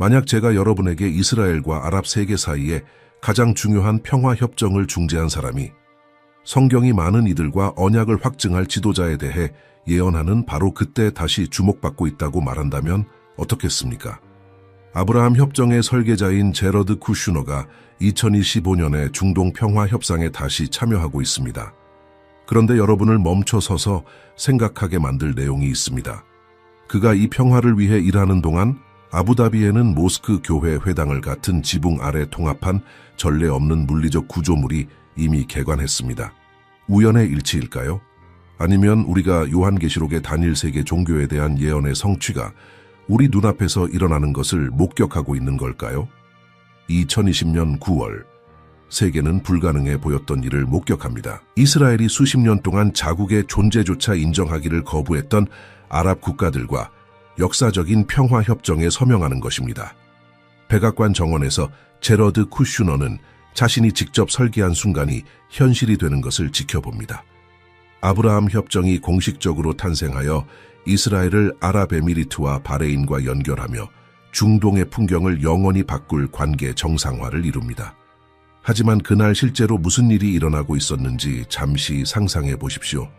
만약 제가 여러분에게 이스라엘과 아랍 세계 사이에 가장 중요한 평화 협정을 중재한 사람이 성경이 많은 이들과 언약을 확증할 지도자에 대해 예언하는 바로 그때 다시 주목받고 있다고 말한다면 어떻겠습니까? 아브라함 협정의 설계자인 제러드 쿠슈너가 2025년에 중동 평화 협상에 다시 참여하고 있습니다. 그런데 여러분을 멈춰서서 생각하게 만들 내용이 있습니다. 그가 이 평화를 위해 일하는 동안 아부다비에는 모스크 교회 회당을 같은 지붕 아래 통합한 전례 없는 물리적 구조물이 이미 개관했습니다. 우연의 일치일까요? 아니면 우리가 요한계시록의 단일 세계 종교에 대한 예언의 성취가 우리 눈앞에서 일어나는 것을 목격하고 있는 걸까요? 2020년 9월, 세계는 불가능해 보였던 일을 목격합니다. 이스라엘이 수십 년 동안 자국의 존재조차 인정하기를 거부했던 아랍 국가들과 역사적인 평화협정에 서명하는 것입니다. 백악관 정원에서 제러드 쿠슈너는 자신이 직접 설계한 순간이 현실이 되는 것을 지켜봅니다. 아브라함 협정이 공식적으로 탄생하여 이스라엘을 아랍에미리트와 바레인과 연결하며 중동의 풍경을 영원히 바꿀 관계 정상화를 이룹니다. 하지만 그날 실제로 무슨 일이 일어나고 있었는지 잠시 상상해 보십시오.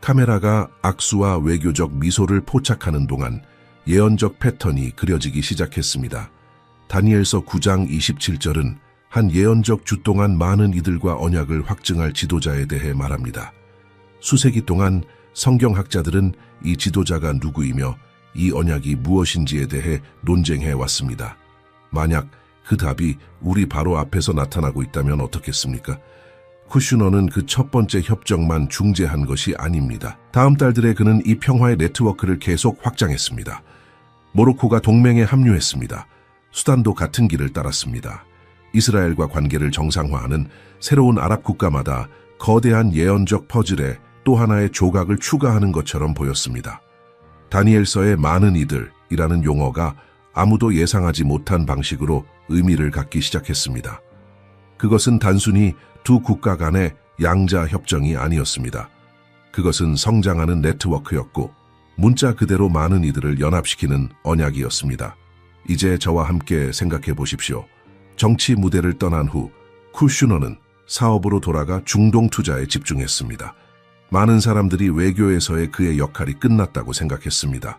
카메라가 악수와 외교적 미소를 포착하는 동안 예언적 패턴이 그려지기 시작했습니다. 다니엘서 9장 27절은 한 예언적 주 동안 많은 이들과 언약을 확증할 지도자에 대해 말합니다. 수세기 동안 성경학자들은 이 지도자가 누구이며 이 언약이 무엇인지에 대해 논쟁해 왔습니다. 만약 그 답이 우리 바로 앞에서 나타나고 있다면 어떻겠습니까? 쿠슈너는 그 첫 번째 협정만 중재한 것이 아닙니다. 다음 달들에 그는 이 평화의 네트워크를 계속 확장했습니다. 모로코가 동맹에 합류했습니다. 수단도 같은 길을 따랐습니다. 이스라엘과 관계를 정상화하는 새로운 아랍 국가마다 거대한 예언적 퍼즐에 또 하나의 조각을 추가하는 것처럼 보였습니다. 다니엘서의 많은 이들이라는 용어가 아무도 예상하지 못한 방식으로 의미를 갖기 시작했습니다. 그것은 단순히 두 국가 간의 양자 협정이 아니었습니다. 그것은 성장하는 네트워크였고 문자 그대로 많은 이들을 연합시키는 언약이었습니다. 이제 저와 함께 생각해 보십시오. 정치 무대를 떠난 후 쿠슈너는 사업으로 돌아가 중동 투자에 집중했습니다. 많은 사람들이 외교에서의 그의 역할이 끝났다고 생각했습니다.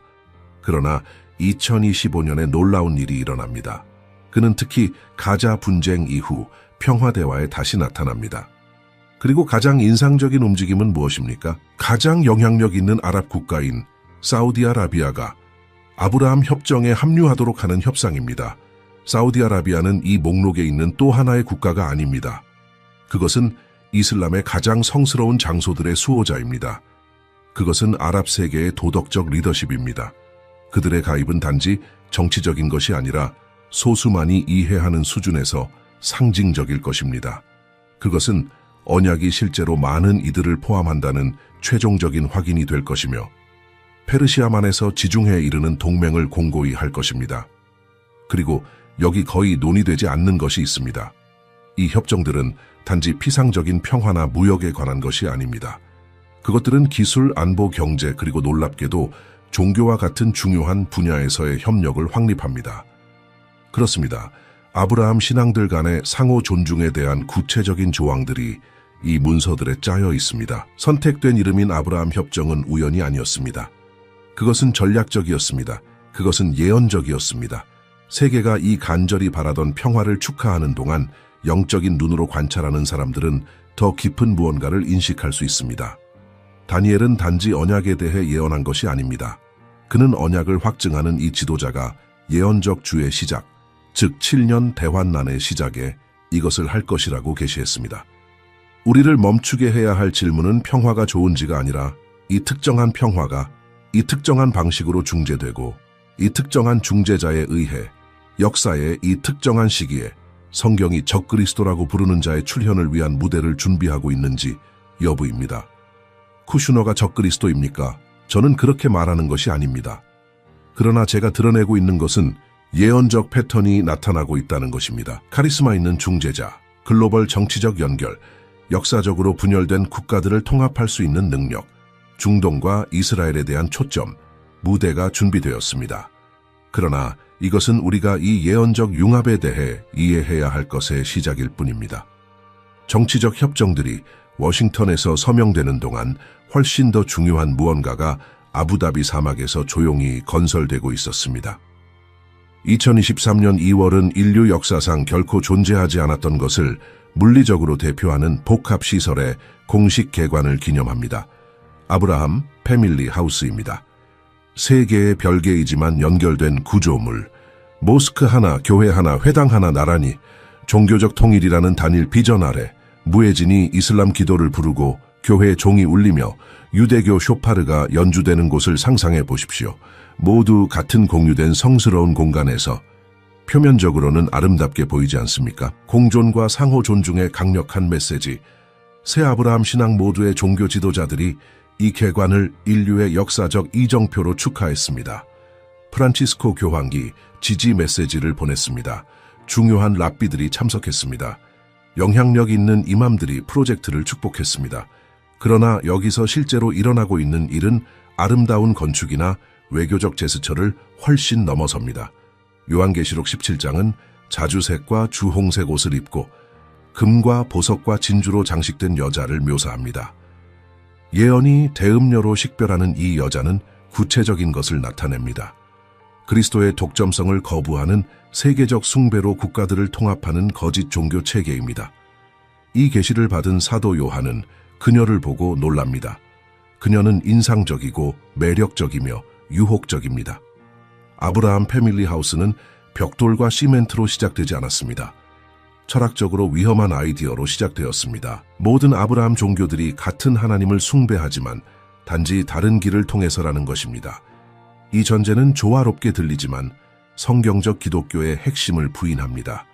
그러나 2025년에 놀라운 일이 일어납니다. 그는 특히 가자 분쟁 이후 평화대화에 다시 나타납니다. 그리고 가장 인상적인 움직임은 무엇입니까? 가장 영향력 있는 아랍 국가인 사우디아라비아가 아브라함 협정에 합류하도록 하는 협상입니다. 사우디아라비아는 이 목록에 있는 또 하나의 국가가 아닙니다. 그것은 이슬람의 가장 성스러운 장소들의 수호자입니다. 그것은 아랍 세계의 도덕적 리더십입니다. 그들의 가입은 단지 정치적인 것이 아니라 소수만이 이해하는 수준에서 상징적일 것입니다. 그것은 언약이 실제로 많은 이들을 포함한다는 최종적인 확인이 될 것이며 페르시아만에서 지중해에 이르는 동맹을 공고히 할 것입니다. 그리고 여기 거의 논의되지 않는 것이 있습니다. 이 협정들은 단지 피상적인 평화나 무역에 관한 것이 아닙니다. 그것들은 기술, 안보, 경제, 그리고 놀랍게도 종교와 같은 중요한 분야에서의 협력을 확립합니다. 그렇습니다. 아브라함 신앙들 간의 상호 존중에 대한 구체적인 조항들이 이 문서들에 짜여 있습니다. 선택된 이름인 아브라함 협정은 우연이 아니었습니다. 그것은 전략적이었습니다. 그것은 예언적이었습니다. 세계가 이 간절히 바라던 평화를 축하하는 동안 영적인 눈으로 관찰하는 사람들은 더 깊은 무언가를 인식할 수 있습니다. 다니엘은 단지 언약에 대해 예언한 것이 아닙니다. 그는 언약을 확증하는 이 지도자가 예언적 주의 시작, 즉 7년 대환난의 시작에 이것을 할 것이라고 계시했습니다. 우리를 멈추게 해야 할 질문은 평화가 좋은지가 아니라 이 특정한 평화가 이 특정한 방식으로 중재되고 이 특정한 중재자에 의해 역사의 이 특정한 시기에 성경이 적그리스도라고 부르는 자의 출현을 위한 무대를 준비하고 있는지 여부입니다. 쿠슈너가 적그리스도입니까? 저는 그렇게 말하는 것이 아닙니다. 그러나 제가 드러내고 있는 것은 예언적 패턴이 나타나고 있다는 것입니다. 카리스마 있는 중재자, 글로벌 정치적 연결, 역사적으로 분열된 국가들을 통합할 수 있는 능력, 중동과 이스라엘에 대한 초점, 무대가 준비되었습니다. 그러나 이것은 우리가 이 예언적 융합에 대해 이해해야 할 것의 시작일 뿐입니다. 정치적 협정들이 워싱턴에서 서명되는 동안 훨씬 더 중요한 무언가가 아부다비 사막에서 조용히 건설되고 있었습니다. 2023년 2월은 인류 역사상 결코 존재하지 않았던 것을 물리적으로 대표하는 복합시설의 공식 개관을 기념합니다. 아브라함 패밀리 하우스입니다. 세 개의 별개이지만 연결된 구조물, 모스크 하나, 교회 하나, 회당 하나 나란히 종교적 통일이라는 단일 비전 아래 무에진이 이슬람 기도를 부르고 교회 종이 울리며 유대교 쇼파르가 연주되는 곳을 상상해 보십시오. 모두 같은 공유된 성스러운 공간에서 표면적으로는 아름답게 보이지 않습니까? 공존과 상호 존중의 강력한 메시지. 새 아브라함 신앙 모두의 종교 지도자들이 이 개관을 인류의 역사적 이정표로 축하했습니다. 프란치스코 교황이 지지 메시지를 보냈습니다. 중요한 랍비들이 참석했습니다. 영향력 있는 이맘들이 프로젝트를 축복했습니다. 그러나 여기서 실제로 일어나고 있는 일은 아름다운 건축이나 외교적 제스처를 훨씬 넘어섭니다. 요한계시록 17장은 자주색과 주홍색 옷을 입고 금과 보석과 진주로 장식된 여자를 묘사합니다. 예언이 대음녀로 식별하는 이 여자는 구체적인 것을 나타냅니다. 그리스도의 독점성을 거부하는 세계적 숭배로 국가들을 통합하는 거짓 종교 체계입니다. 이 계시를 받은 사도 요한은 그녀를 보고 놀랍니다. 그녀는 인상적이고 매력적이며 유혹적입니다. 아브라함 패밀리 하우스는 벽돌과 시멘트로 시작되지 않았습니다. 철학적으로 위험한 아이디어로 시작되었습니다. 모든 아브라함 종교들이 같은 하나님을 숭배하지만 단지 다른 길을 통해서라는 것입니다. 이 전제는 조화롭게 들리지만 성경적 기독교의 핵심을 부인합니다.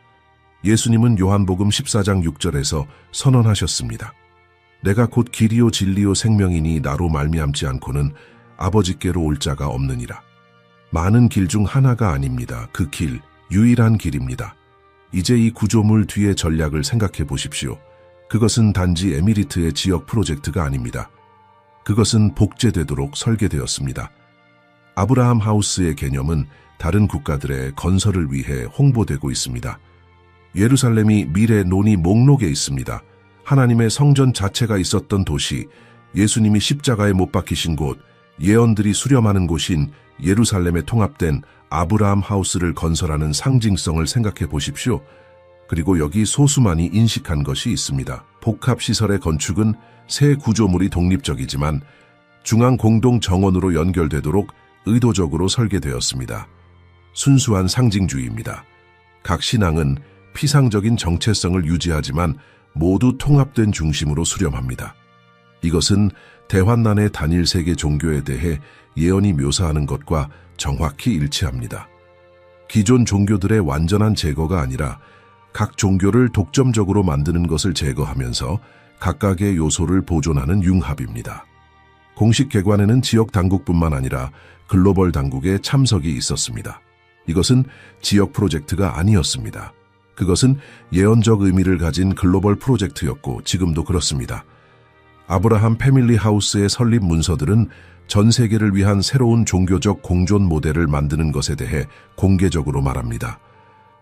예수님은 요한복음 14장 6절에서 선언하셨습니다. 내가 곧 길이요 진리요 생명이니 나로 말미암지 않고는 아버지께로 올 자가 없느니라. 많은 길 중 하나가 아닙니다. 그 길, 유일한 길입니다. 이제 이 구조물 뒤의 전략을 생각해 보십시오. 그것은 단지 에미리트의 지역 프로젝트가 아닙니다. 그것은 복제되도록 설계되었습니다. 아브라함 하우스의 개념은 다른 국가들의 건설을 위해 홍보되고 있습니다. 예루살렘이 미래 논의 목록에 있습니다. 하나님의 성전 자체가 있었던 도시, 예수님이 십자가에 못 박히신 곳, 예언들이 수렴하는 곳인 예루살렘에 통합된 아브라함 하우스를 건설하는 상징성을 생각해 보십시오. 그리고 여기 소수만이 인식한 것이 있습니다. 복합시설의 건축은 새 구조물이 독립적이지만 중앙 공동 정원으로 연결되도록 의도적으로 설계되었습니다. 순수한 상징주의입니다. 각 신앙은 피상적인 정체성을 유지하지만 모두 통합된 중심으로 수렴합니다. 이것은 대환난의 단일 세계 종교에 대해 예언이 묘사하는 것과 정확히 일치합니다. 기존 종교들의 완전한 제거가 아니라 각 종교를 독점적으로 만드는 것을 제거하면서 각각의 요소를 보존하는 융합입니다. 공식 개관에는 지역 당국뿐만 아니라 글로벌 당국의 참석이 있었습니다. 이것은 지역 프로젝트가 아니었습니다. 그것은 예언적 의미를 가진 글로벌 프로젝트였고 지금도 그렇습니다. 아브라함 패밀리 하우스의 설립 문서들은 전 세계를 위한 새로운 종교적 공존 모델을 만드는 것에 대해 공개적으로 말합니다.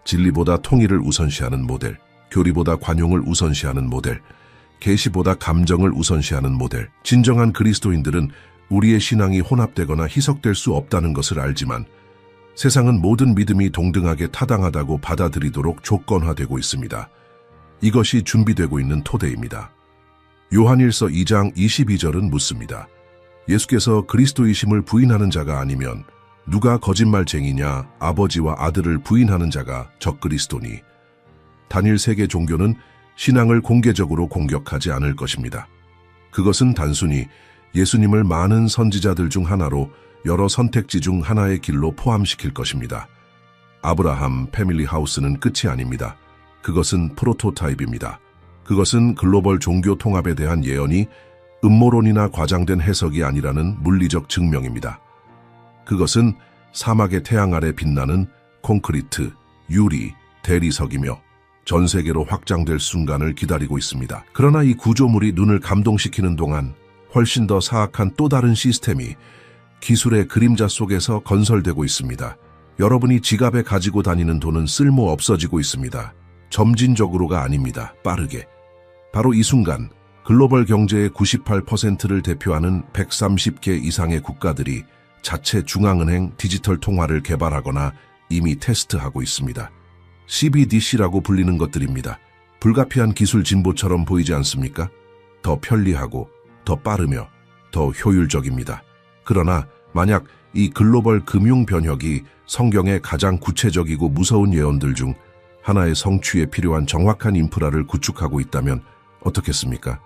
진리보다 통일을 우선시하는 모델, 교리보다 관용을 우선시하는 모델, 계시보다 감정을 우선시하는 모델. 진정한 그리스도인들은 우리의 신앙이 혼합되거나 희석될 수 없다는 것을 알지만 세상은 모든 믿음이 동등하게 타당하다고 받아들이도록 조건화되고 있습니다. 이것이 준비되고 있는 토대입니다. 요한일서 2장 22절은 묻습니다. 예수께서 그리스도이심을 부인하는 자가 아니면 누가 거짓말쟁이냐? 아버지와 아들을 부인하는 자가 적그리스도니. 단일 세계 종교는 신앙을 공개적으로 공격하지 않을 것입니다. 그것은 단순히 예수님을 많은 선지자들 중 하나로 여러 선택지 중 하나의 길로 포함시킬 것입니다. 아브라함 패밀리 하우스는 끝이 아닙니다. 그것은 프로토타입입니다. 그것은 글로벌 종교 통합에 대한 예언이 음모론이나 과장된 해석이 아니라는 물리적 증명입니다. 그것은 사막의 태양 아래 빛나는 콘크리트, 유리, 대리석이며 전 세계로 확장될 순간을 기다리고 있습니다. 그러나 이 구조물이 눈을 감동시키는 동안 훨씬 더 사악한 또 다른 시스템이 기술의 그림자 속에서 건설되고 있습니다. 여러분이 지갑에 가지고 다니는 돈은 쓸모 없어지고 있습니다. 점진적으로가 아닙니다. 빠르게. 바로 이 순간 글로벌 경제의 98%를 대표하는 130개 이상의 국가들이 자체 중앙은행 디지털 통화를 개발하거나 이미 테스트하고 있습니다. CBDC라고 불리는 것들입니다. 불가피한 기술 진보처럼 보이지 않습니까? 더 편리하고 더 빠르며 더 효율적입니다. 그러나 만약 이 글로벌 금융 변혁이 성경의 가장 구체적이고 무서운 예언들 중 하나의 성취에 필요한 정확한 인프라를 구축하고 있다면 어떻겠습니까?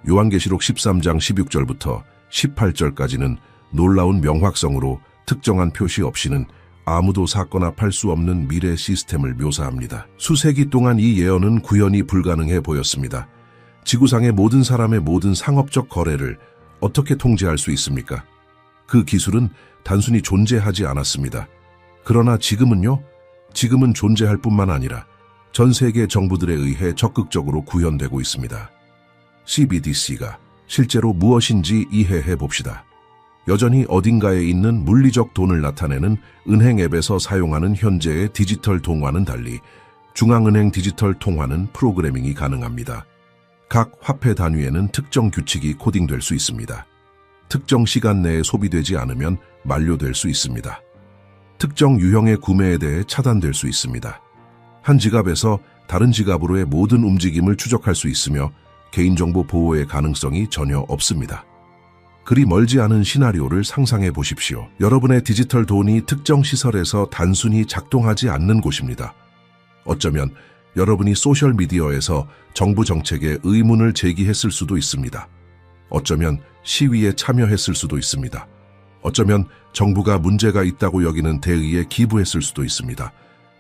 요한계시록 13장 16절부터 18절까지는 놀라운 명확성으로 특정한 표시 없이는 아무도 사거나 팔 수 없는 미래 시스템을 묘사합니다. 수세기 동안 이 예언은 구현이 불가능해 보였습니다. 지구상의 모든 사람의 모든 상업적 거래를 어떻게 통제할 수 있습니까? 그 기술은 단순히 존재하지 않았습니다. 그러나 지금은요? 지금은 존재할 뿐만 아니라 전 세계 정부들에 의해 적극적으로 구현되고 있습니다. CBDC가 실제로 무엇인지 이해해 봅시다. 여전히 어딘가에 있는 물리적 돈을 나타내는 은행 앱에서 사용하는 현재의 디지털 통화는 달리 중앙은행 디지털 통화는 프로그래밍이 가능합니다. 각 화폐 단위에는 특정 규칙이 코딩될 수 있습니다. 특정 시간 내에 소비되지 않으면 만료될 수 있습니다. 특정 유형의 구매에 대해 차단될 수 있습니다. 한 지갑에서 다른 지갑으로의 모든 움직임을 추적할 수 있으며 개인정보 보호의 가능성이 전혀 없습니다. 그리 멀지 않은 시나리오를 상상해 보십시오. 여러분의 디지털 돈이 특정 시설에서 단순히 작동하지 않는 곳입니다. 어쩌면 여러분이 소셜미디어에서 정부 정책에 의문을 제기했을 수도 있습니다. 어쩌면 시위에 참여했을 수도 있습니다. 어쩌면 정부가 문제가 있다고 여기는 대의에 기부했을 수도 있습니다.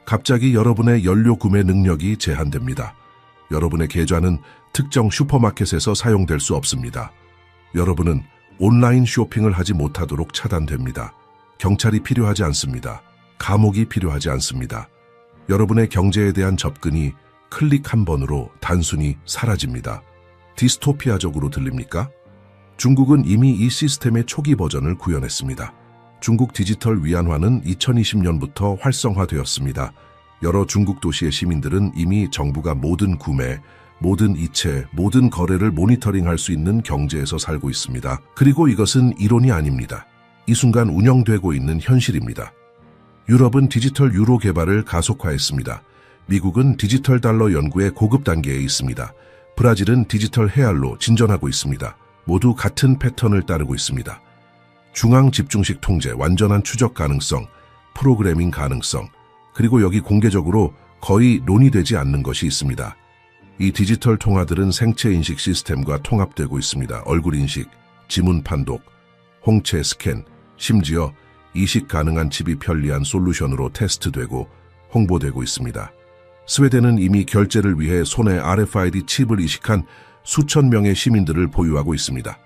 갑자기 여러분의 연료 구매 능력이 제한됩니다. 여러분의 계좌는 특정 슈퍼마켓에서 사용될 수 없습니다. 여러분은 온라인 쇼핑을 하지 못하도록 차단됩니다. 경찰이 필요하지 않습니다. 감옥이 필요하지 않습니다. 여러분의 경제에 대한 접근이 클릭 한 번으로 단순히 사라집니다. 디스토피아적으로 들립니까? 중국은 이미 이 시스템의 초기 버전을 구현했습니다. 중국 디지털 위안화는 2020년부터 활성화되었습니다. 여러 중국 도시의 시민들은 이미 정부가 모든 구매, 모든 이체, 모든 거래를 모니터링할 수 있는 경제에서 살고 있습니다. 그리고 이것은 이론이 아닙니다. 이 순간 운영되고 있는 현실입니다. 유럽은 디지털 유로 개발을 가속화했습니다. 미국은 디지털 달러 연구의 고급 단계에 있습니다. 브라질은 디지털 헤알로 진전하고 있습니다. 모두 같은 패턴을 따르고 있습니다. 중앙 집중식 통제, 완전한 추적 가능성, 프로그래밍 가능성, 그리고 여기 공개적으로 거의 논의되지 않는 것이 있습니다. 이 디지털 통화들은 생체 인식 시스템과 통합되고 있습니다. 얼굴 인식, 지문 판독, 홍채 스캔, 심지어 이식 가능한 칩이 편리한 솔루션으로 테스트되고 홍보되고 있습니다. 스웨덴은 이미 결제를 위해 손에 RFID 칩을 이식한 수천 명의 시민들을 보유하고 있습니다.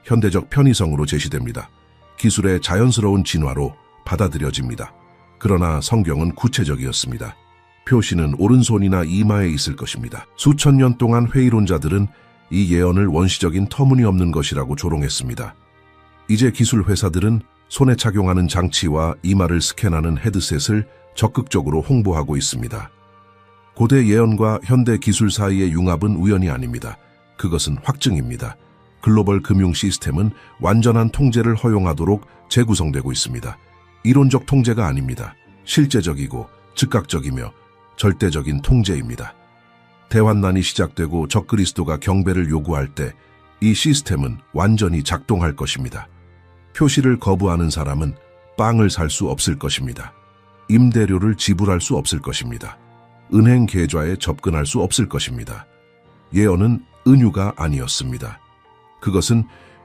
현대적 편의성으로 제시됩니다. 기술의 자연스러운 진화로 받아들여집니다. 그러나 성경은 구체적이었습니다. 표시는 오른손이나 이마에 있을 것입니다. 수천 년 동안 회의론자들은 이 예언을 원시적인 터무니없는 것이라고 조롱했습니다. 이제 기술 회사들은 손에 착용하는 장치와 이마를 스캔하는 헤드셋을 적극적으로 홍보하고 있습니다. 고대 예언과 현대 기술 사이의 융합은 우연이 아닙니다. 그것은 확증입니다. 글로벌 금융 시스템은 완전한 통제를 허용하도록 재구성되고 있습니다. 이론적 통제가 아닙니다. 실제적이고 즉각적이며 절대적인 통제입니다. 대환난이 시작되고 적그리스도가 경배를 요구할 때 이 시스템은 완전히 작동할 것입니다. 표시를 거부하는 사람은 빵을 살 수 없을 것입니다. 임대료를 지불할 수 없을 것입니다. 은행 계좌에 접근할 수 없을 것입니다. 예언은 은유가 아니었습니다. 그것은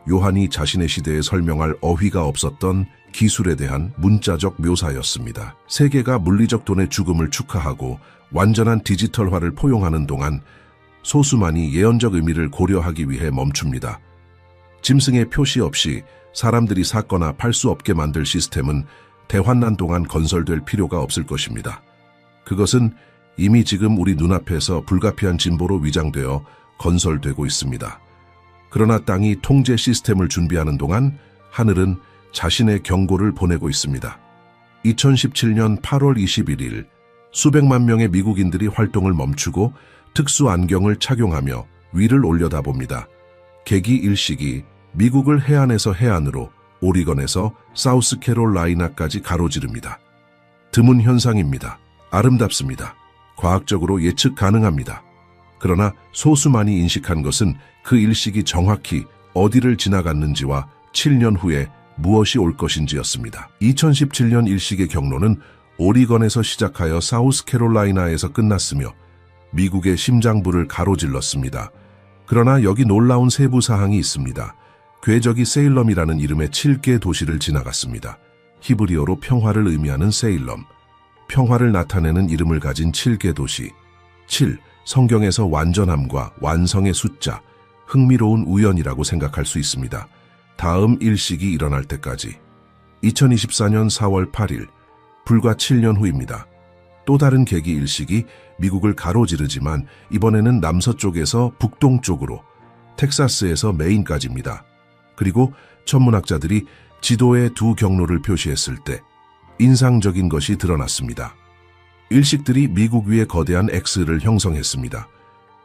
요한이 자신의 시대에 설명할 어휘가 없었던 기술에 대한 문자적 묘사였습니다. 세계가 물리적 돈의 죽음을 축하하고 완전한 디지털화를 포용하는 동안 소수만이 예언적 의미를 고려하기 위해 멈춥니다. 짐승의 표시 없이 사람들이 사거나 팔 수 없게 만들 시스템은 대환난 동안 건설될 필요가 없을 것입니다. 그것은 이미 지금 우리 눈앞에서 불가피한 진보로 위장되어 건설되고 있습니다. 그러나 땅이 통제 시스템을 준비하는 동안 하늘은 자신의 경고를 보내고 있습니다. 2017년 8월 21일 수백만 명의 미국인들이 활동을 멈추고 특수 안경을 착용하며 위를 올려다봅니다. 계기 일식이 미국을 해안에서 해안으로, 오리건에서 사우스캐롤라이나까지 가로지릅니다. 드문 현상입니다. 아름답습니다. 과학적으로 예측 가능합니다. 그러나 소수만이 인식한 것은 그 일식이 정확히 어디를 지나갔는지와 7년 후에 무엇이 올 것인지였습니다. 2017년 일식의 경로는 오리건에서 시작하여 사우스캐롤라이나에서 끝났으며 미국의 심장부를 가로질렀습니다. 그러나 여기 놀라운 세부 사항이 있습니다. 궤적이 세일럼이라는 이름의 7개 도시를 지나갔습니다. 히브리어로 평화를 의미하는 세일럼, 평화를 나타내는 이름을 가진 7개 도시. 7. 성경에서 완전함과 완성의 숫자, 흥미로운 우연이라고 생각할 수 있습니다. 다음 일식이 일어날 때까지. 2024년 4월 8일, 불과 7년 후입니다. 또 다른 계기 일식이 미국을 가로지르지만 이번에는 남서쪽에서 북동쪽으로, 텍사스에서 메인까지입니다. 그리고 천문학자들이 지도에 두 경로를 표시했을 때 인상적인 것이 드러났습니다. 일식들이 미국 위에 거대한 X를 형성했습니다.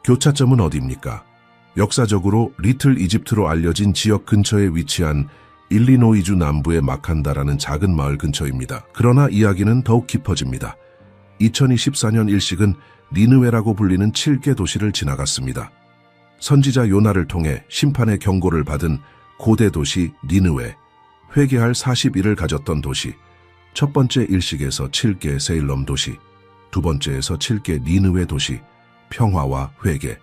교차점은 어디입니까? 역사적으로 리틀 이집트로 알려진 지역 근처에 위치한 일리노이주 남부의 마칸다라는 작은 마을 근처입니다. 그러나 이야기는 더욱 깊어집니다. 2024년 일식은 니느웨라고 불리는 7개 도시를 지나갔습니다. 선지자 요나를 통해 심판의 경고를 받은 고대 도시 니느웨, 회개할 40일을 가졌던 도시, 첫 번째 일식에서 7개 세일럼 도시, 두 번째에서 7개 니느웨 도시, 평화와 회개,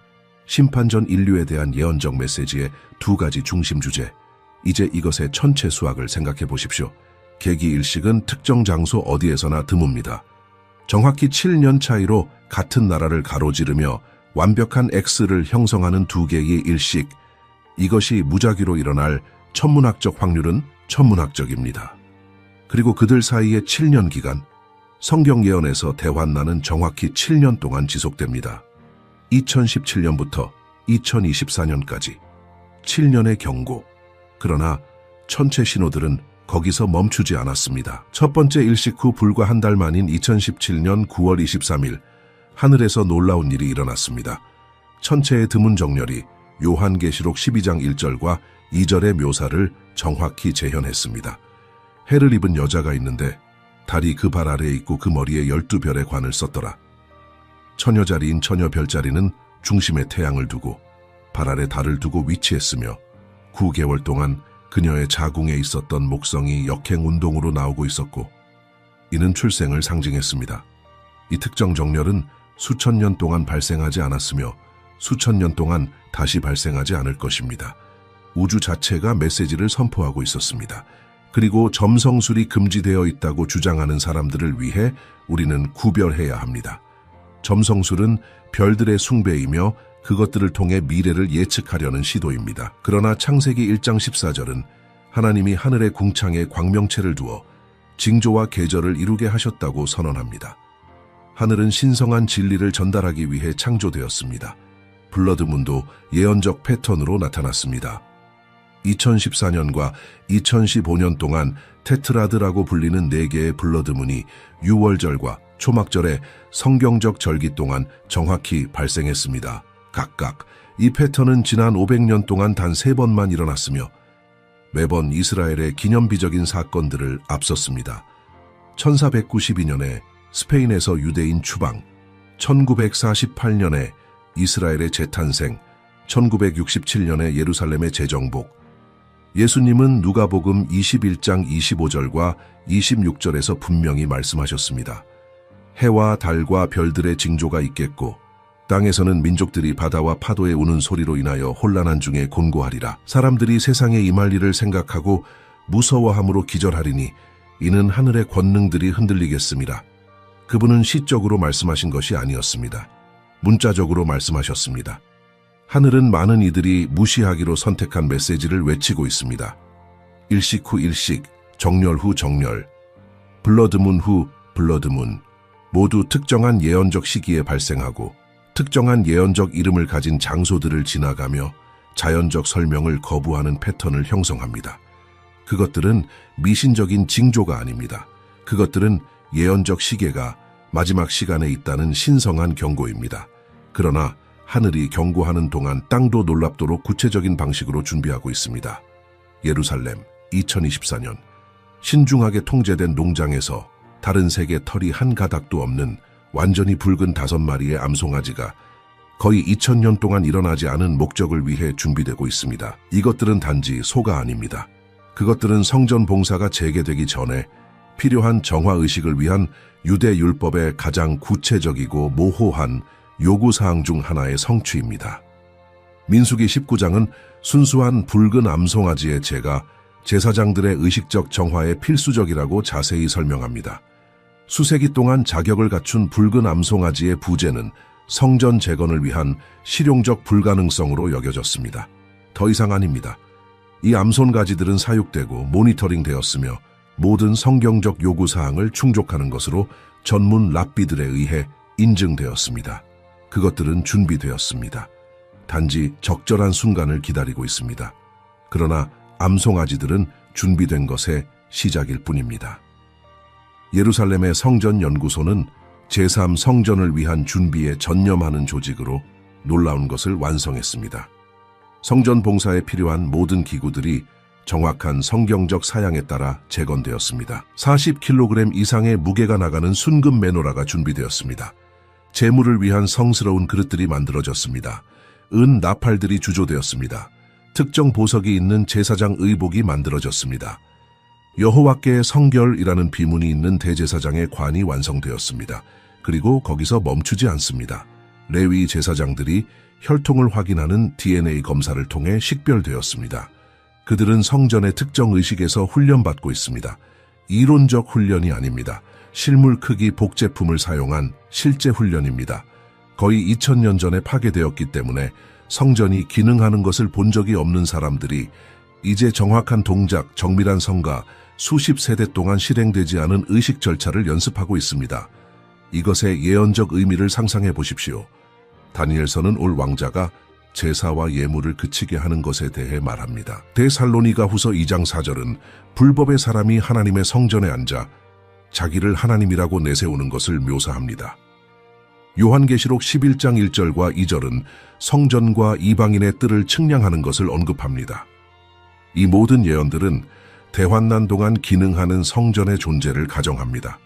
심판 전 인류에 대한 예언적 메시지의 두 가지 중심 주제. 이제 이것의 전체 수학을 생각해 보십시오. 계기 일식은 특정 장소 어디에서나 드뭅니다. 정확히 7년 차이로 같은 나라를 가로지르며 완벽한 X를 형성하는 두 개의 일식. 이것이 무작위로 일어날 천문학적 확률은 천문학적입니다. 그리고 그들 사이의 7년 기간, 성경 예언에서 대환란은 정확히 7년 동안 지속됩니다. 2017년부터 2024년까지 7년의 경고. 그러나 천체 신호들은 거기서 멈추지 않았습니다. 첫 번째 일식 후 불과 한 달 만인 2017년 9월 23일 하늘에서 놀라운 일이 일어났습니다. 천체의 드문 정렬이 요한계시록 12장 1절과 2절의 묘사를 정확히 재현했습니다. 해를 입은 여자가 있는데 달이 그 발 아래에 있고 그 머리에 12별의 관을 썼더라. 처녀자리인 처녀별자리는 중심에 태양을 두고 발 아래 달을 두고 위치했으며 9개월 동안 그녀의 자궁에 있었던 목성이 역행운동으로 나오고 있었고 이는 출생을 상징했습니다. 이 특정 정렬은 수천 년 동안 발생하지 않았으며 수천 년 동안 다시 발생하지 않을 것입니다. 우주 자체가 메시지를 선포하고 있었습니다. 그리고 점성술이 금지되어 있다고 주장하는 사람들을 위해 우리는 구별해야 합니다. 점성술은 별들의 숭배이며 그것들을 통해 미래를 예측하려는 시도입니다. 그러나 창세기 1장 14절은 하나님이 하늘의 궁창에 광명체를 두어 징조와 계절을 이루게 하셨다고 선언합니다. 하늘은 신성한 진리를 전달하기 위해 창조되었습니다. 블러드문도 예언적 패턴으로 나타났습니다. 2014년과 2015년 동안 테트라드라고 불리는 4개의 블러드문이 유월절과 초막절의 성경적 절기 동안 정확히 발생했습니다. 각각 이 패턴은 지난 500년 동안 단 3번만 일어났으며 매번 이스라엘의 기념비적인 사건들을 앞섰습니다. 1492년에 스페인에서 유대인 추방, 1948년에 이스라엘의 재탄생, 1967년에 예루살렘의 재정복. 예수님은 누가복음 21장 25절과 26절에서 분명히 말씀하셨습니다. 해와 달과 별들의 징조가 있겠고 땅에서는 민족들이 바다와 파도의 우는 소리로 인하여 혼란한 중에 곤고하리라. 사람들이 세상에 임할 일을 생각하고 무서워함으로 기절하리니 이는 하늘의 권능들이 흔들리겠습니다. 그분은 시적으로 말씀하신 것이 아니었습니다. 문자적으로 말씀하셨습니다. 하늘은 많은 이들이 무시하기로 선택한 메시지를 외치고 있습니다. 일식 후 일식, 정렬 후 정렬, 블러드문 후 블러드문, 모두 특정한 예언적 시기에 발생하고 특정한 예언적 이름을 가진 장소들을 지나가며 자연적 설명을 거부하는 패턴을 형성합니다. 그것들은 미신적인 징조가 아닙니다. 그것들은 예언적 시계가 마지막 시간에 있다는 신성한 경고입니다. 그러나 하늘이 경고하는 동안 땅도 놀랍도록 구체적인 방식으로 준비하고 있습니다. 예루살렘 2024년 신중하게 통제된 농장에서 다른 색의 털이 한 가닥도 없는 완전히 붉은 5마리의 암송아지가 거의 2000년 동안 일어나지 않은 목적을 위해 준비되고 있습니다. 이것들은 단지 소가 아닙니다. 그것들은 성전 봉사가 재개되기 전에 필요한 정화의식을 위한 유대 율법의 가장 구체적이고 모호한 요구사항 중 하나의 성취입니다. 민수기 19장은 순수한 붉은 암송아지의 제가 제사장들의 의식적 정화에 필수적이라고 자세히 설명합니다. 수세기 동안 자격을 갖춘 붉은 암송아지의 부재는 성전 재건을 위한 실용적 불가능성으로 여겨졌습니다. 더 이상 아닙니다. 이 암송가지들은 사육되고 모니터링 되었으며 모든 성경적 요구사항을 충족하는 것으로 전문 랍비들에 의해 인증되었습니다. 그것들은 준비되었습니다. 단지 적절한 순간을 기다리고 있습니다. 그러나 암송아지들은 준비된 것의 시작일 뿐입니다. 예루살렘의 성전연구소는 제3 성전을 위한 준비에 전념하는 조직으로 놀라운 것을 완성했습니다. 성전 봉사에 필요한 모든 기구들이 정확한 성경적 사양에 따라 재건되었습니다. 40kg 이상의 무게가 나가는 순금 메노라가 준비되었습니다. 제물을 위한 성스러운 그릇들이 만들어졌습니다. 은 나팔들이 주조되었습니다. 특정 보석이 있는 제사장 의복이 만들어졌습니다. 여호와께의 성결이라는 비문이 있는 대제사장의 관이 완성되었습니다. 그리고 거기서 멈추지 않습니다. 레위 제사장들이 혈통을 확인하는 DNA 검사를 통해 식별되었습니다. 그들은 성전의 특정 의식에서 훈련받고 있습니다. 이론적 훈련이 아닙니다. 실물 크기 복제품을 사용한 실제 훈련입니다. 거의 2000년 전에 파괴되었기 때문에 성전이 기능하는 것을 본 적이 없는 사람들이 이제 정확한 동작, 정밀한 성가, 수십 세대 동안 실행되지 않은 의식 절차를 연습하고 있습니다. 이것의 예언적 의미를 상상해 보십시오. 다니엘서는 올 왕자가 제사와 예물을 그치게 하는 것에 대해 말합니다. 데살로니가 후서 2장 4절은 불법의 사람이 하나님의 성전에 앉아 자기를 하나님이라고 내세우는 것을 묘사합니다. 요한계시록 11장 1절과 2절은 성전과 이방인의 뜰을 측량하는 것을 언급합니다. 이 모든 예언들은 대환난 동안 기능하는 성전의 존재를 가정합니다.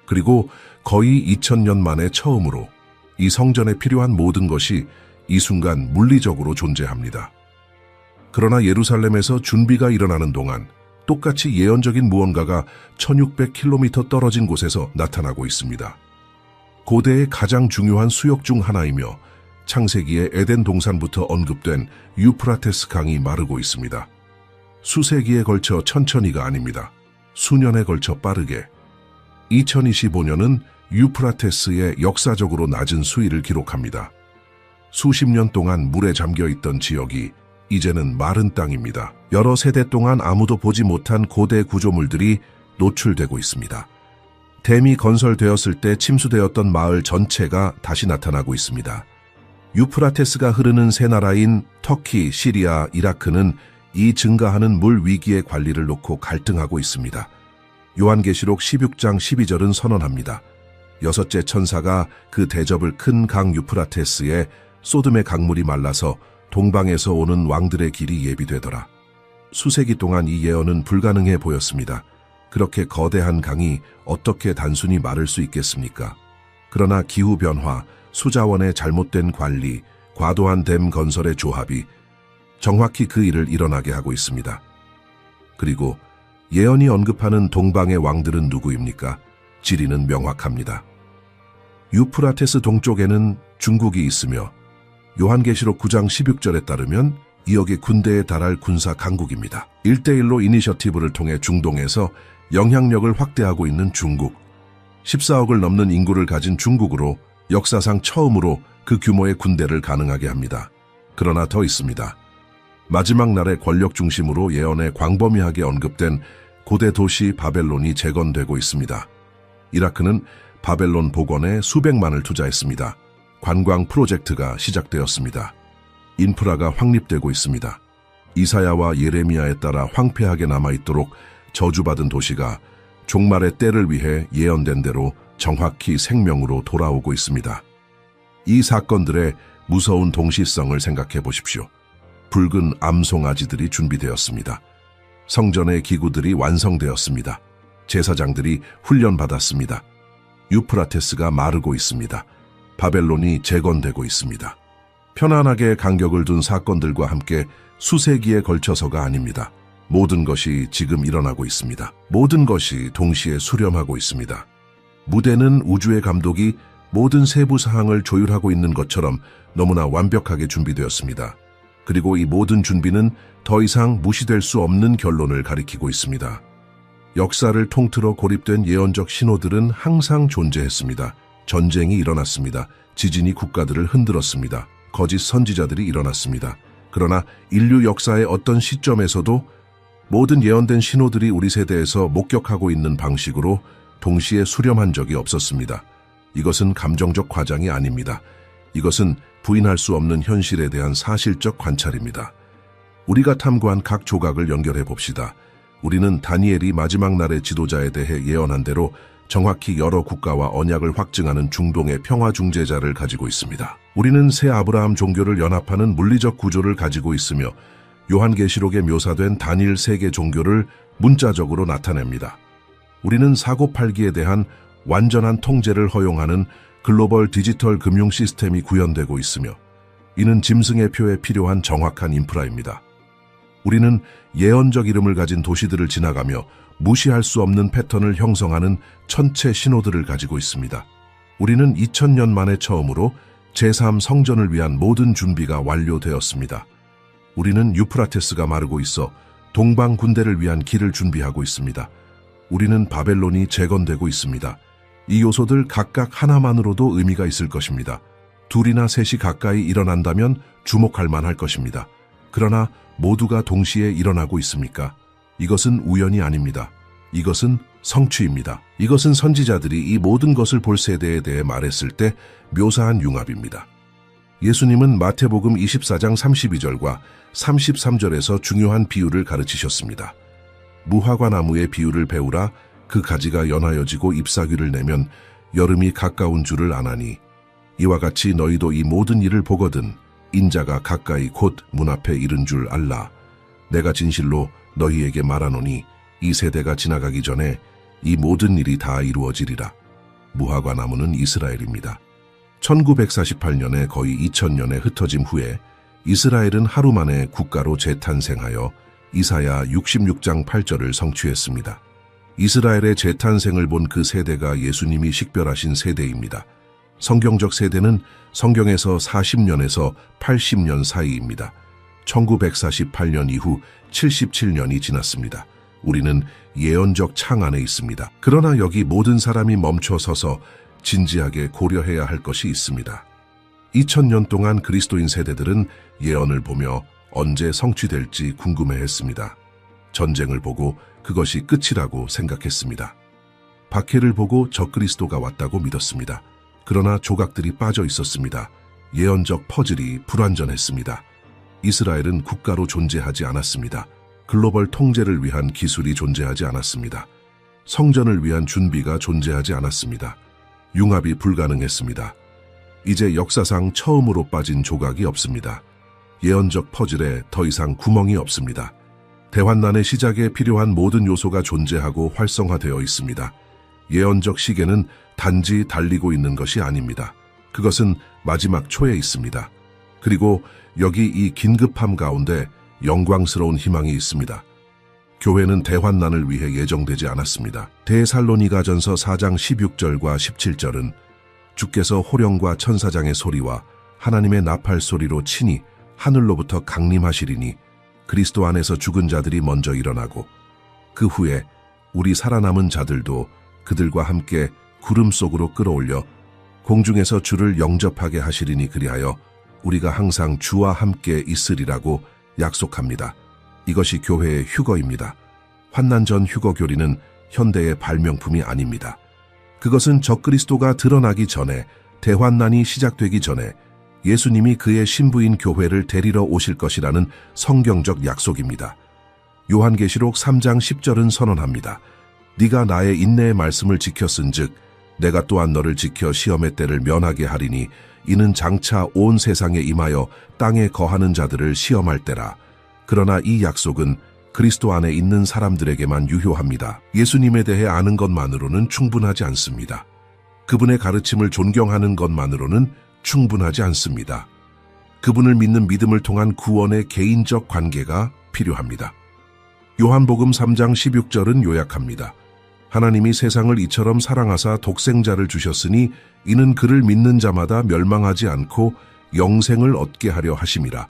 그리고 거의 2000년 만에 처음으로 이 성전에 필요한 모든 것이 이 순간 물리적으로 존재합니다. 그러나 예루살렘에서 준비가 일어나는 동안 똑같이 예언적인 무언가가 1600km 떨어진 곳에서 나타나고 있습니다. 고대의 가장 중요한 수역 중 하나이며 창세기의 에덴 동산부터 언급된 유프라테스 강이 마르고 있습니다. 수세기에 걸쳐 천천히가 아닙니다. 수년에 걸쳐 빠르게. 2025년은 유프라테스의 역사적으로 낮은 수위를 기록합니다. 수십 년 동안 물에 잠겨있던 지역이 이제는 마른 땅입니다. 여러 세대 동안 아무도 보지 못한 고대 구조물들이 노출되고 있습니다. 댐이 건설되었을 때 침수되었던 마을 전체가 다시 나타나고 있습니다. 유프라테스가 흐르는 세 나라인 터키, 시리아, 이라크는 이 증가하는 물 위기의 관리를 놓고 갈등하고 있습니다. 요한계시록 16장 12절은 선언합니다. 여섯째 천사가 그 대접을 큰 강 유프라테스에 소돔의 강물이 말라서 동방에서 오는 왕들의 길이 예비되더라. 수세기 동안 이 예언은 불가능해 보였습니다. 그렇게 거대한 강이 어떻게 단순히 마를 수 있겠습니까? 그러나 기후변화, 수자원의 잘못된 관리, 과도한 댐 건설의 조합이 정확히 그 일을 일어나게 하고 있습니다. 그리고 예언이 언급하는 동방의 왕들은 누구입니까? 지리는 명확합니다. 유프라테스 동쪽에는 중국이 있으며 요한계시록 9장 16절에 따르면 2억의 군대에 달할 군사 강국입니다. 1대1로 이니셔티브를 통해 중동에서 영향력을 확대하고 있는 중국. 14억을 넘는 인구를 가진 중국으로 역사상 처음으로 그 규모의 군대를 가능하게 합니다. 그러나 더 있습니다. 마지막 날의 권력 중심으로 예언에 광범위하게 언급된 고대 도시 바벨론이 재건되고 있습니다. 이라크는 바벨론 복원에 수백만을 투자했습니다. 관광 프로젝트가 시작되었습니다. 인프라가 확립되고 있습니다. 이사야와 예레미야에 따라 황폐하게 남아있도록 저주받은 도시가 종말의 때를 위해 예언된 대로 정확히 생명으로 돌아오고 있습니다. 이 사건들의 무서운 동시성을 생각해 보십시오. 붉은 암송아지들이 준비되었습니다. 성전의 기구들이 완성되었습니다. 제사장들이 훈련받았습니다. 유프라테스가 마르고 있습니다. 바벨론이 재건되고 있습니다. 편안하게 간격을 둔 사건들과 함께 수세기에 걸쳐서가 아닙니다. 모든 것이 지금 일어나고 있습니다. 모든 것이 동시에 수렴하고 있습니다. 무대는 우주의 감독이 모든 세부 사항을 조율하고 있는 것처럼 너무나 완벽하게 준비되었습니다. 그리고 이 모든 준비는 더 이상 무시될 수 없는 결론을 가리키고 있습니다. 역사를 통틀어 고립된 예언적 신호들은 항상 존재했습니다. 전쟁이 일어났습니다. 지진이 국가들을 흔들었습니다. 거짓 선지자들이 일어났습니다. 그러나 인류 역사의 어떤 시점에서도 모든 예언된 신호들이 우리 세대에서 목격하고 있는 방식으로 동시에 수렴한 적이 없었습니다. 이것은 감정적 과장이 아닙니다. 이것은 부인할 수 없는 현실에 대한 사실적 관찰입니다. 우리가 탐구한 각 조각을 연결해 봅시다. 우리는 다니엘이 마지막 날의 지도자에 대해 예언한 대로 정확히 여러 국가와 언약을 확증하는 중동의 평화 중재자를 가지고 있습니다. 우리는 새 아브라함 종교를 연합하는 물리적 구조를 가지고 있으며 요한계시록에 묘사된 단일 세계 종교를 문자적으로 나타냅니다. 우리는 사고팔기에 대한 완전한 통제를 허용하는 글로벌 디지털 금융 시스템이 구현되고 있으며 이는 짐승의 표에 필요한 정확한 인프라입니다. 우리는 예언적 이름을 가진 도시들을 지나가며 무시할 수 없는 패턴을 형성하는 천체 신호들을 가지고 있습니다. 우리는 2000년 만에 처음으로 제3 성전을 위한 모든 준비가 완료되었습니다. 우리는 유프라테스가 마르고 있어 동방 군대를 위한 길을 준비하고 있습니다. 우리는 바벨론이 재건되고 있습니다. 이 요소들 각각 하나만으로도 의미가 있을 것입니다. 둘이나 셋이 가까이 일어난다면 주목할 만할 것입니다. 그러나 모두가 동시에 일어나고 있습니까? 이것은 우연이 아닙니다. 이것은 성취입니다. 이것은 선지자들이 이 모든 것을 볼 세대에 대해 말했을 때 묘사한 융합입니다. 예수님은 마태복음 24장 32절과 33절에서 중요한 비유를 가르치셨습니다. 무화과 나무의 비유를 배우라. 그 가지가 연하여지고 잎사귀를 내면 여름이 가까운 줄을 아나니 이와 같이 너희도 이 모든 일을 보거든 인자가 가까이 곧 문 앞에 이른 줄 알라. 내가 진실로 너희에게 말하노니 이 세대가 지나가기 전에 이 모든 일이 다 이루어지리라. 무화과 나무는 이스라엘입니다. 1948년에 거의 2000년에 흩어짐 후에 이스라엘은 하루 만에 국가로 재탄생하여 이사야 66장 8절을 성취했습니다. 이스라엘의 재탄생을 본 그 세대가 예수님이 식별하신 세대입니다. 성경적 세대는 성경에서 40년에서 80년 사이입니다. 1948년 이후 77년이 지났습니다. 우리는 예언적 창 안에 있습니다. 그러나 여기 모든 사람이 멈춰 서서 진지하게 고려해야 할 것이 있습니다. 2000년 동안 그리스도인 세대들은 예언을 보며 언제 성취될지 궁금해했습니다. 전쟁을 보고 그것이 끝이라고 생각했습니다. 박해를 보고 적그리스도가 왔다고 믿었습니다. 그러나 조각들이 빠져 있었습니다. 예언적 퍼즐이 불완전했습니다. 이스라엘은 국가로 존재하지 않았습니다. 글로벌 통제를 위한 기술이 존재하지 않았습니다. 성전을 위한 준비가 존재하지 않았습니다. 융합이 불가능했습니다. 이제 역사상 처음으로 빠진 조각이 없습니다. 예언적 퍼즐에 더 이상 구멍이 없습니다. 대환난의 시작에 필요한 모든 요소가 존재하고 활성화되어 있습니다. 예언적 시계는 단지 달리고 있는 것이 아닙니다. 그것은 마지막 초에 있습니다. 그리고 여기 이 긴급함 가운데 영광스러운 희망이 있습니다. 교회는 대환난을 위해 예정되지 않았습니다. 데살로니가전서 4장 16절과 17절은 주께서 호령과 천사장의 소리와 하나님의 나팔 소리로 친히 하늘로부터 강림하시리니 그리스도 안에서 죽은 자들이 먼저 일어나고 그 후에 우리 살아남은 자들도 그들과 함께 구름 속으로 끌어올려 공중에서 주를 영접하게 하시리니 그리하여 우리가 항상 주와 함께 있으리라고 약속합니다. 이것이 교회의 휴거입니다. 환난 전 휴거 교리는 현대의 발명품이 아닙니다. 그것은 적그리스도가 드러나기 전에, 대환난이 시작되기 전에 예수님이 그의 신부인 교회를 데리러 오실 것이라는 성경적 약속입니다. 요한계시록 3장 10절은 선언합니다. 네가 나의 인내의 말씀을 지켰은즉 내가 또한 너를 지켜 시험의 때를 면하게 하리니 이는 장차 온 세상에 임하여 땅에 거하는 자들을 시험할 때라. 그러나 이 약속은 그리스도 안에 있는 사람들에게만 유효합니다. 예수님에 대해 아는 것만으로는 충분하지 않습니다. 그분의 가르침을 존경하는 것만으로는 충분하지 않습니다. 그분을 믿는 믿음을 통한 구원의 개인적 관계가 필요합니다. 요한복음 3장 16절은 요약합니다. 하나님이 세상을 이처럼 사랑하사 독생자를 주셨으니 이는 그를 믿는 자마다 멸망하지 않고 영생을 얻게 하려 하심이라.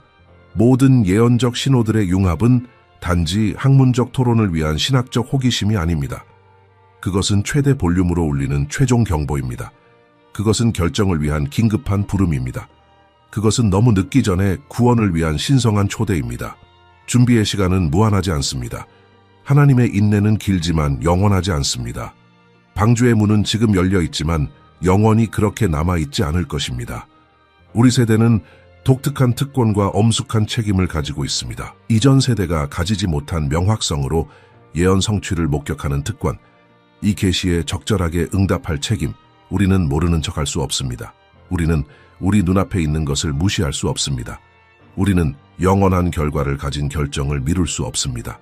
모든 예언적 신호들의 융합은 단지 학문적 토론을 위한 신학적 호기심이 아닙니다. 그것은 최대 볼륨으로 울리는 최종 경보입니다. 그것은 결정을 위한 긴급한 부름입니다. 그것은 너무 늦기 전에 구원을 위한 신성한 초대입니다. 준비의 시간은 무한하지 않습니다. 하나님의 인내는 길지만 영원하지 않습니다. 방주의 문은 지금 열려 있지만 영원히 그렇게 남아있지 않을 것입니다. 우리 세대는 독특한 특권과 엄숙한 책임을 가지고 있습니다. 이전 세대가 가지지 못한 명확성으로 예언 성취를 목격하는 특권, 이 계시에 적절하게 응답할 책임, 우리는 모르는 척할 수 없습니다. 우리는 우리 눈앞에 있는 것을 무시할 수 없습니다. 우리는 영원한 결과를 가진 결정을 미룰 수 없습니다.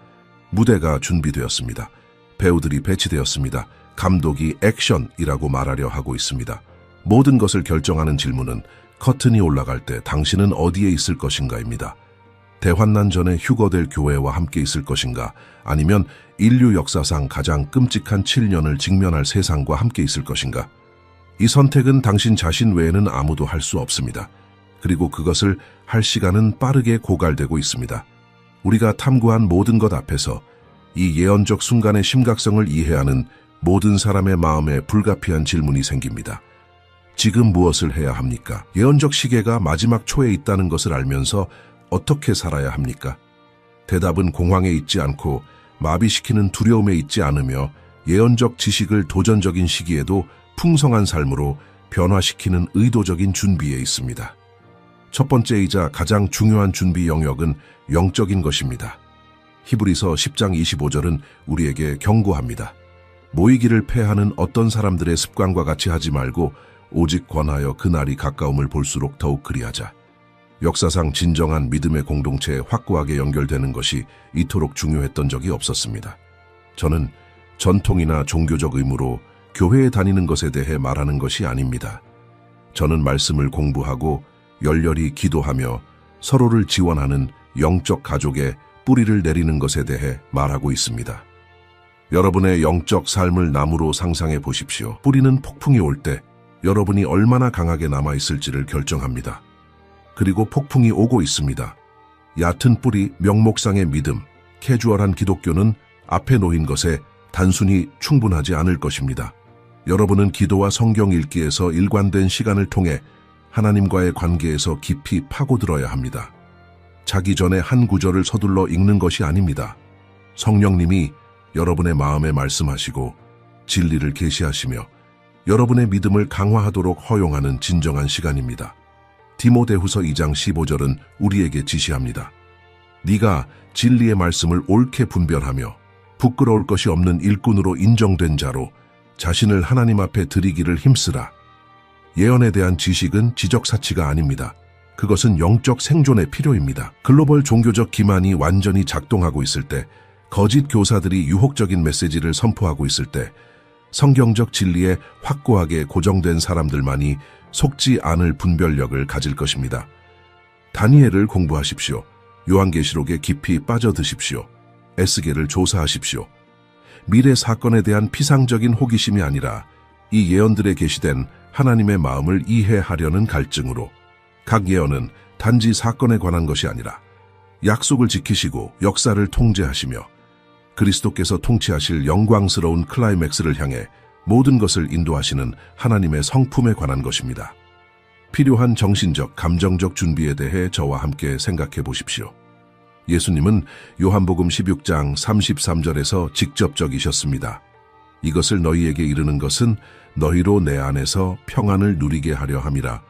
무대가 준비되었습니다. 배우들이 배치되었습니다. 감독이 액션이라고 말하려 하고 있습니다. 모든 것을 결정하는 질문은 커튼이 올라갈 때 당신은 어디에 있을 것인가입니다. 대환난 전에 휴거될 교회와 함께 있을 것인가, 아니면 인류 역사상 가장 끔찍한 7년을 직면할 세상과 함께 있을 것인가. 이 선택은 당신 자신 외에는 아무도 할 수 없습니다. 그리고 그것을 할 시간은 빠르게 고갈되고 있습니다. 우리가 탐구한 모든 것 앞에서 이 예언적 순간의 심각성을 이해하는 모든 사람의 마음에 불가피한 질문이 생깁니다. 지금 무엇을 해야 합니까? 예언적 시계가 마지막 초에 있다는 것을 알면서 어떻게 살아야 합니까? 대답은 공황에 있지 않고 마비시키는 두려움에 있지 않으며 예언적 지식을 도전적인 시기에도 풍성한 삶으로 변화시키는 의도적인 준비에 있습니다. 첫 번째이자 가장 중요한 준비 영역은 영적인 것입니다. 히브리서 10장 25절은 우리에게 경고합니다. 모이기를 패하는 어떤 사람들의 습관과 같이 하지 말고 오직 권하여 그날이 가까움을 볼수록 더욱 그리하자. 역사상 진정한 믿음의 공동체에 확고하게 연결되는 것이 이토록 중요했던 적이 없었습니다. 저는 전통이나 종교적 의무로 교회에 다니는 것에 대해 말하는 것이 아닙니다. 저는 말씀을 공부하고 열렬히 기도하며 서로를 지원하는 영적 가족에 뿌리를 내리는 것에 대해 말하고 있습니다. 여러분의 영적 삶을 나무로 상상해 보십시오. 뿌리는 폭풍이 올 때 여러분이 얼마나 강하게 남아있을지를 결정합니다. 그리고 폭풍이 오고 있습니다. 얕은 뿌리, 명목상의 믿음, 캐주얼한 기독교는 앞에 놓인 것에 단순히 충분하지 않을 것입니다. 여러분은 기도와 성경 읽기에서 일관된 시간을 통해 하나님과의 관계에서 깊이 파고들어야 합니다. 자기 전에 한 구절을 서둘러 읽는 것이 아닙니다. 성령님이 여러분의 마음에 말씀하시고 진리를 계시하시며 여러분의 믿음을 강화하도록 허용하는 진정한 시간입니다. 디모데후서 2장 15절은 우리에게 지시합니다. 네가 진리의 말씀을 옳게 분별하며 부끄러울 것이 없는 일꾼으로 인정된 자로 자신을 하나님 앞에 드리기를 힘쓰라. 예언에 대한 지식은 지적사치가 아닙니다. 그것은 영적 생존의 필요입니다. 글로벌 종교적 기만이 완전히 작동하고 있을 때, 거짓 교사들이 유혹적인 메시지를 선포하고 있을 때, 성경적 진리에 확고하게 고정된 사람들만이 속지 않을 분별력을 가질 것입니다. 다니엘을 공부하십시오. 요한계시록에 깊이 빠져드십시오. 에스겔을 조사하십시오. 미래 사건에 대한 피상적인 호기심이 아니라 이 예언들에 계시된 하나님의 마음을 이해하려는 갈증으로, 각 예언은 단지 사건에 관한 것이 아니라 약속을 지키시고 역사를 통제하시며 그리스도께서 통치하실 영광스러운 클라이맥스를 향해 모든 것을 인도하시는 하나님의 성품에 관한 것입니다. 필요한 정신적, 감정적 준비에 대해 저와 함께 생각해 보십시오. 예수님은 요한복음 16장 33절에서 직접적이셨습니다. 이것을 너희에게 이르는 것은 너희로 내 안에서 평안을 누리게 하려 함이라.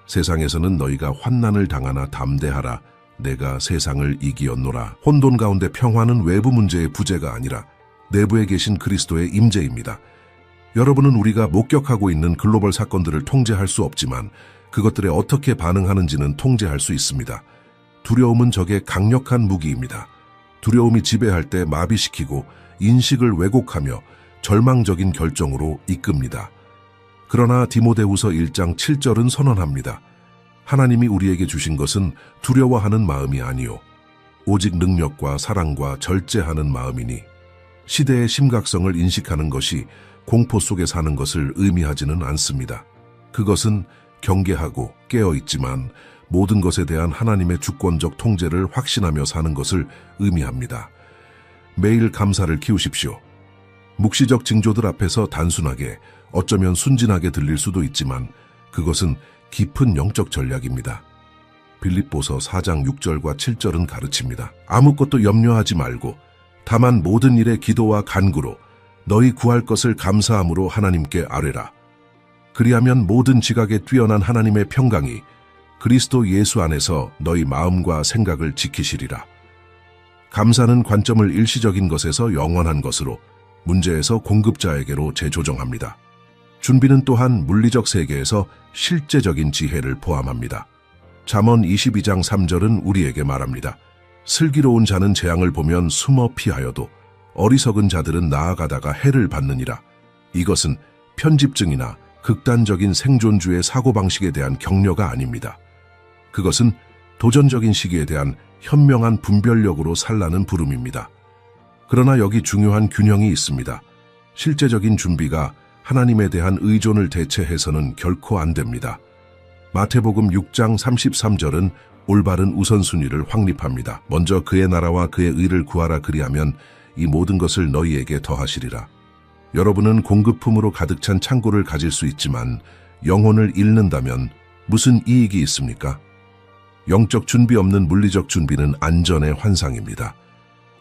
세상에서는 너희가 환난을 당하나 담대하라. 내가 세상을 이기었노라. 혼돈 가운데 평화는 외부 문제의 부재가 아니라 내부에 계신 그리스도의 임재입니다. 여러분은 우리가 목격하고 있는 글로벌 사건들을 통제할 수 없지만 그것들에 어떻게 반응하는지는 통제할 수 있습니다. 두려움은 적의 강력한 무기입니다. 두려움이 지배할 때 마비시키고 인식을 왜곡하며 절망적인 결정으로 이끕니다. 그러나 디모데후서 1장 7절은 선언합니다. 하나님이 우리에게 주신 것은 두려워하는 마음이 아니요 오직 능력과 사랑과 절제하는 마음이니 시대의 심각성을 인식하는 것이 공포 속에 사는 것을 의미하지는 않습니다. 그것은 경계하고 깨어있지만 모든 것에 대한 하나님의 주권적 통제를 확신하며 사는 것을 의미합니다. 매일 감사를 키우십시오. 묵시적 징조들 앞에서 단순하게 어쩌면 순진하게 들릴 수도 있지만 그것은 깊은 영적 전략입니다. 빌립보서 4장 6절과 7절은 가르칩니다. 아무것도 염려하지 말고 다만 모든 일에 기도와 간구로 너희 구할 것을 감사함으로 하나님께 아뢰라. 그리하면 모든 지각에 뛰어난 하나님의 평강이 그리스도 예수 안에서 너희 마음과 생각을 지키시리라. 감사는 관점을 일시적인 것에서 영원한 것으로, 문제에서 공급자에게로 재조정합니다. 준비는 또한 물리적 세계에서 실제적인 지혜를 포함합니다. 잠언 22장 3절은 우리에게 말합니다. 슬기로운 자는 재앙을 보면 숨어 피하여도 어리석은 자들은 나아가다가 해를 받느니라. 이것은 편집증이나 극단적인 생존주의 사고방식에 대한 격려가 아닙니다. 그것은 도전적인 시기에 대한 현명한 분별력으로 살라는 부름입니다. 그러나 여기 중요한 균형이 있습니다. 실제적인 준비가 하나님에 대한 의존을 대체해서는 결코 안 됩니다. 마태복음 6장 33절은 올바른 우선순위를 확립합니다. 먼저 그의 나라와 그의 의를 구하라. 그리하면 이 모든 것을 너희에게 더하시리라. 여러분은 공급품으로 가득 찬 창고를 가질 수 있지만 영혼을 잃는다면 무슨 이익이 있습니까? 영적 준비 없는 물리적 준비는 안전의 환상입니다.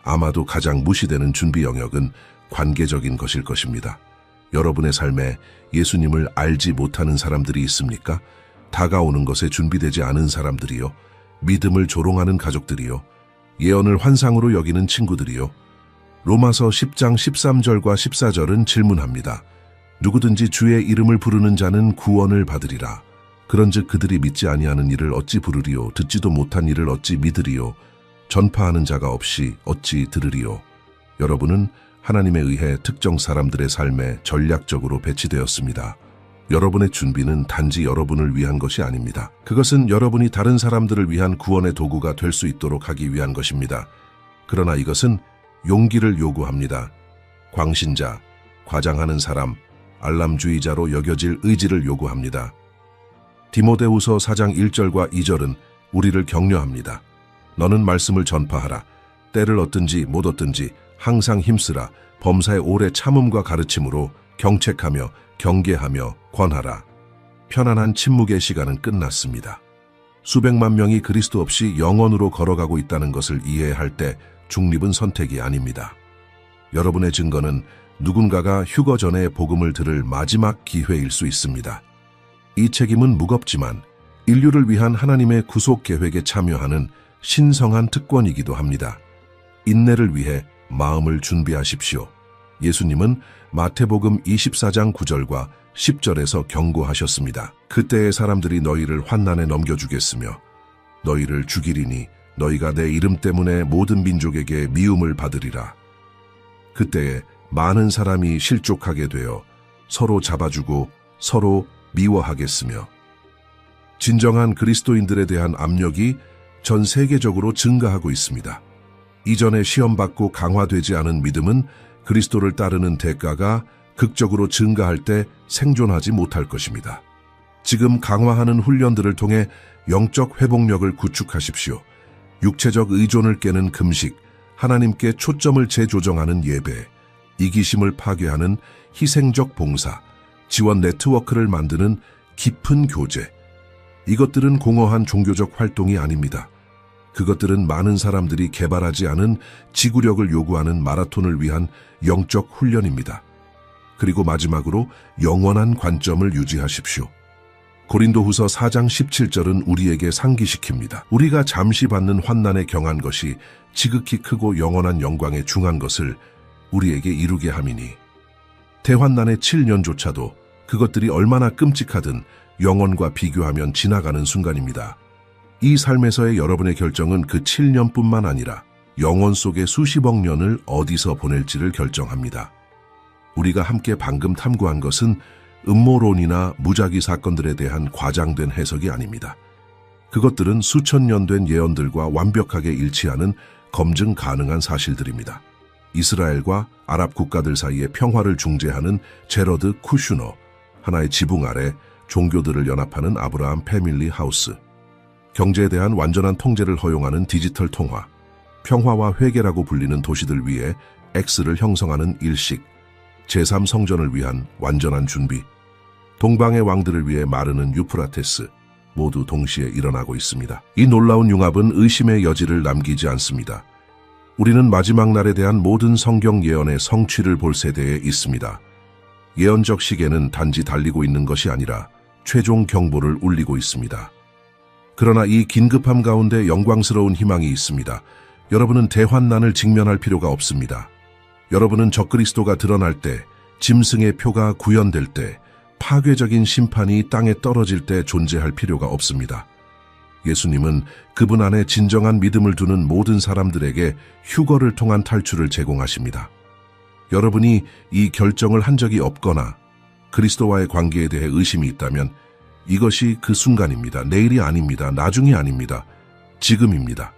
아마도 가장 무시되는 준비 영역은 관계적인 것일 것입니다. 여러분의 삶에 예수님을 알지 못하는 사람들이 있습니까? 다가오는 것에 준비되지 않은 사람들이요. 믿음을 조롱하는 가족들이요. 예언을 환상으로 여기는 친구들이요. 로마서 10장 13절과 14절은 질문합니다. 누구든지 주의 이름을 부르는 자는 구원을 받으리라. 그런즉 그들이 믿지 아니하는 일을 어찌 부르리요? 듣지도 못한 일을 어찌 믿으리요? 전파하는 자가 없이 어찌 들으리요? 여러분은 하나님에 의해 특정 사람들의 삶에 전략적으로 배치되었습니다. 여러분의 준비는 단지 여러분을 위한 것이 아닙니다. 그것은 여러분이 다른 사람들을 위한 구원의 도구가 될 수 있도록 하기 위한 것입니다. 그러나 이것은 용기를 요구합니다. 광신자, 과장하는 사람, 알람주의자로 여겨질 의지를 요구합니다. 디모데후서 4장 1절과 2절은 우리를 격려합니다. 너는 말씀을 전파하라. 때를 얻든지 못 얻든지 항상 힘쓰라. 범사의 오래 참음과 가르침으로 경책하며 경계하며 권하라. 편안한 침묵의 시간은 끝났습니다. 수백만 명이 그리스도 없이 영원으로 걸어가고 있다는 것을 이해할 때 중립은 선택이 아닙니다. 여러분의 증거는 누군가가 휴거 전에 복음을 들을 마지막 기회일 수 있습니다. 이 책임은 무겁지만 인류를 위한 하나님의 구속 계획에 참여하는 신성한 특권이기도 합니다. 인내를 위해 마음을 준비하십시오. 예수님은 마태복음 24장 9절과 10절에서 경고하셨습니다. 그때의 사람들이 너희를 환난에 넘겨주겠으며 너희를 죽이리니 너희가 내 이름 때문에 모든 민족에게 미움을 받으리라. 그때에 많은 사람이 실족하게 되어 서로 잡아주고 서로 미워하겠으며 진정한 그리스도인들에 대한 압력이 전 세계적으로 증가하고 있습니다. 이전에 시험받고 강화되지 않은 믿음은 그리스도를 따르는 대가가 극적으로 증가할 때 생존하지 못할 것입니다. 지금 강화하는 훈련들을 통해 영적 회복력을 구축하십시오. 육체적 의존을 깨는 금식, 하나님께 초점을 재조정하는 예배, 이기심을 파괴하는 희생적 봉사, 지원 네트워크를 만드는 깊은 교제. 이것들은 공허한 종교적 활동이 아닙니다. 그것들은 많은 사람들이 개발하지 않은 지구력을 요구하는 마라톤을 위한 영적 훈련입니다. 그리고 마지막으로 영원한 관점을 유지하십시오. 고린도후서 4장 17절은 우리에게 상기시킵니다. 우리가 잠시 받는 환난에 경한 것이 지극히 크고 영원한 영광에 중한 것을 우리에게 이루게 함이니 대환난의 7년조차도 그것들이 얼마나 끔찍하든 영원과 비교하면 지나가는 순간입니다. 이 삶에서의 여러분의 결정은 그 7년뿐만 아니라 영원 속의 수십억 년을 어디서 보낼지를 결정합니다. 우리가 함께 방금 탐구한 것은 음모론이나 무작위 사건들에 대한 과장된 해석이 아닙니다. 그것들은 수천 년 된 예언들과 완벽하게 일치하는 검증 가능한 사실들입니다. 이스라엘과 아랍 국가들 사이의 평화를 중재하는 제러드 쿠슈너, 하나의 지붕 아래 종교들을 연합하는 아브라함 패밀리 하우스, 경제에 대한 완전한 통제를 허용하는 디지털 통화, 평화와 회개라고 불리는 도시들 위해 X를 형성하는 일식, 제3성전을 위한 완전한 준비, 동방의 왕들을 위해 마르는 유프라테스, 모두 동시에 일어나고 있습니다. 이 놀라운 융합은 의심의 여지를 남기지 않습니다. 우리는 마지막 날에 대한 모든 성경 예언의 성취를 볼 세대에 있습니다. 예언적 시계는 단지 달리고 있는 것이 아니라 최종 경보를 울리고 있습니다. 그러나 이 긴급함 가운데 영광스러운 희망이 있습니다. 여러분은 대환난을 직면할 필요가 없습니다. 여러분은 적그리스도가 드러날 때, 짐승의 표가 구현될 때, 파괴적인 심판이 땅에 떨어질 때 존재할 필요가 없습니다. 예수님은 그분 안에 진정한 믿음을 두는 모든 사람들에게 휴거를 통한 탈출을 제공하십니다. 여러분이 이 결정을 한 적이 없거나 그리스도와의 관계에 대해 의심이 있다면 이것이 그 순간입니다. 내일이 아닙니다. 나중이 아닙니다. 지금입니다.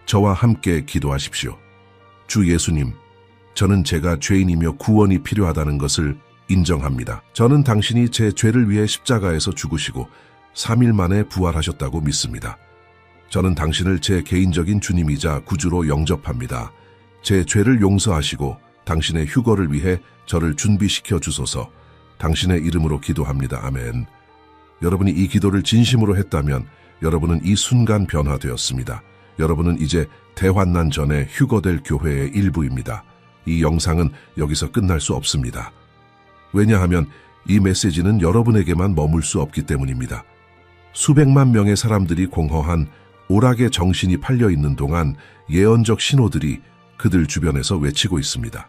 저와 함께 기도하십시오. 주 예수님, 저는 제가 죄인이며 구원이 필요하다는 것을 인정합니다. 저는 당신이 제 죄를 위해 십자가에서 죽으시고 3일 만에 부활하셨다고 믿습니다. 저는 당신을 제 개인적인 주님이자 구주로 영접합니다. 제 죄를 용서하시고 당신의 휴거를 위해 저를 준비시켜 주소서. 당신의 이름으로 기도합니다. 아멘. 여러분이 이 기도를 진심으로 했다면 여러분은 이 순간 변화되었습니다. 여러분은 이제 대환난 전에 휴거될 교회의 일부입니다. 이 영상은 여기서 끝날 수 없습니다. 왜냐하면 이 메시지는 여러분에게만 머물 수 없기 때문입니다. 수백만 명의 사람들이 공허한 오락의 정신이 팔려있는 동안 예언적 신호들이 그들 주변에서 외치고 있습니다.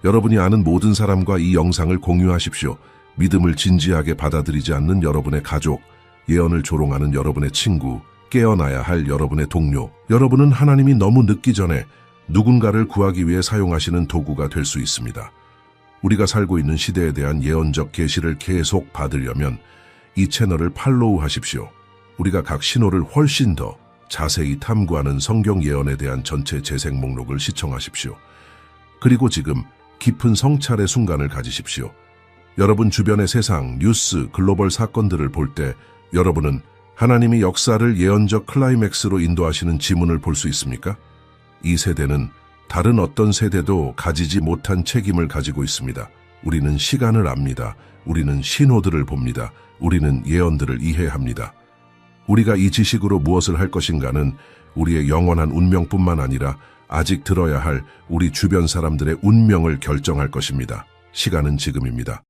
여러분이 아는 모든 사람과 이 영상을 공유하십시오. 믿음을 진지하게 받아들이지 않는 여러분의 가족, 예언을 조롱하는 여러분의 친구, 깨어나야 할 여러분의 동료, 여러분은 하나님이 너무 늦기 전에 누군가를 구하기 위해 사용하시는 도구가 될 수 있습니다. 우리가 살고 있는 시대에 대한 예언적 계시를 계속 받으려면 이 채널을 팔로우 하십시오. 우리가 각 신호를 훨씬 더 자세히 탐구하는 성경 예언에 대한 전체 재생 목록을 시청하십시오. 그리고 지금 깊은 성찰의 순간을 가지십시오. 여러분 주변의 세상, 뉴스, 글로벌 사건들을 볼 때 여러분은 하나님이 역사를 예언적 클라이맥스로 인도하시는 지문을 볼 수 있습니까? 이 세대는 다른 어떤 세대도 가지지 못한 책임을 가지고 있습니다. 우리는 시간을 압니다. 우리는 신호들을 봅니다. 우리는 예언들을 이해합니다. 우리가 이 지식으로 무엇을 할 것인가는 우리의 영원한 운명뿐만 아니라 아직 들어야 할 우리 주변 사람들의 운명을 결정할 것입니다. 시간은 지금입니다.